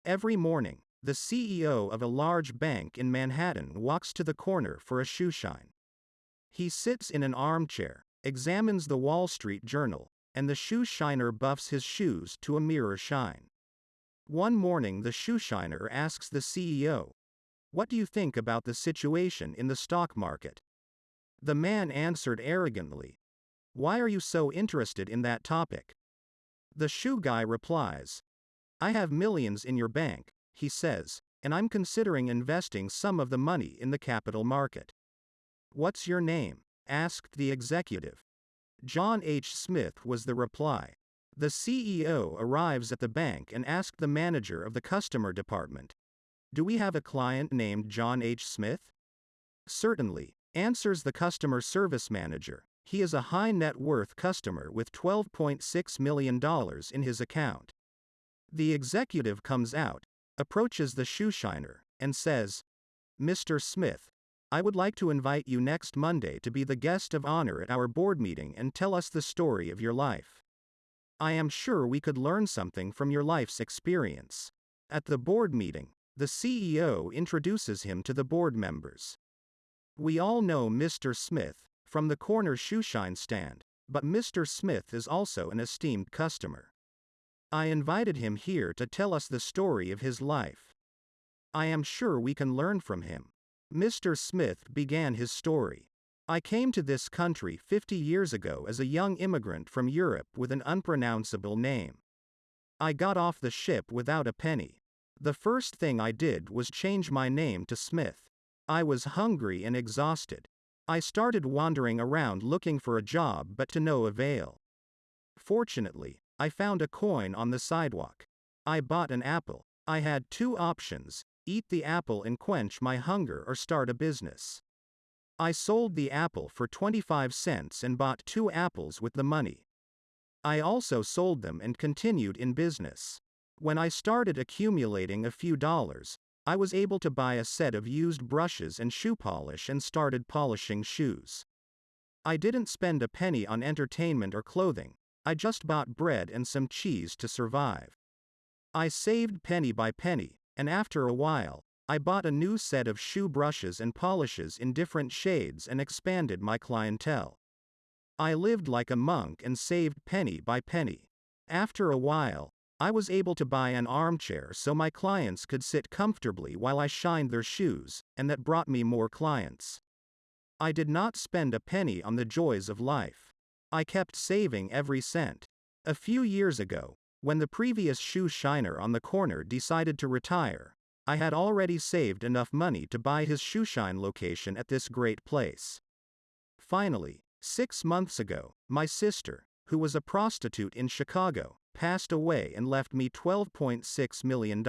Every morning, the CEO of a large bank in Manhattan walks to the corner for a shoeshine. He sits in an armchair, examines the Wall Street Journal, and the shoeshiner buffs his shoes to a mirror shine. One morning the shoeshiner asks the CEO, "What do you think about the situation in the stock market?" The man answered arrogantly, "Why are you so interested in that topic?" The shoe guy replies, "I have millions in your bank," he says, "and I'm considering investing some of the money in the capital market." "What's your name?" asked the executive. "John H. Smith," was the reply. The CEO arrives at the bank and asks the manager of the customer department, "Do we have a client named John H. Smith?" "Certainly," answers the customer service manager. "He is a high net worth customer with $12.6 million in his account." The executive comes out, approaches the shoeshiner, and says, "Mr. Smith, I would like to invite you next Monday to be the guest of honor at our board meeting and tell us the story of your life. I am sure we could learn something from your life's experience." At the board meeting, the CEO introduces him to the board members. "We all know Mr. Smith from the corner shoeshine stand, but Mr. Smith is also an esteemed customer. I invited him here to tell us the story of his life. I am sure we can learn from him." Mr. Smith began his story. "I came to this country 50 years ago as a young immigrant from Europe with an unpronounceable name. I got off the ship without a penny. The first thing I did was change my name to Smith. I was hungry and exhausted. I started wandering around looking for a job but to no avail. Fortunately, I found a coin on the sidewalk. I bought an apple. I had two options: eat the apple and quench my hunger or start a business. I sold the apple for 25 cents and bought 2 apples with the money. I also sold them and continued in business. When I started accumulating a few dollars, I was able to buy a set of used brushes and shoe polish and started polishing shoes. I didn't spend a penny on entertainment or clothing. I just bought bread and some cheese to survive. I saved penny by penny, and after a while, I bought a new set of shoe brushes and polishes in different shades and expanded my clientele. I lived like a monk and saved penny by penny. After a while, I was able to buy an armchair so my clients could sit comfortably while I shined their shoes, and that brought me more clients. I did not spend a penny on the joys of life. I kept saving every cent. A few years ago, when the previous shoe shiner on the corner decided to retire, I had already saved enough money to buy his shoeshine location at this great place. Finally, 6 months ago, my sister, who was a prostitute in Chicago, passed away and left me $12.6 million.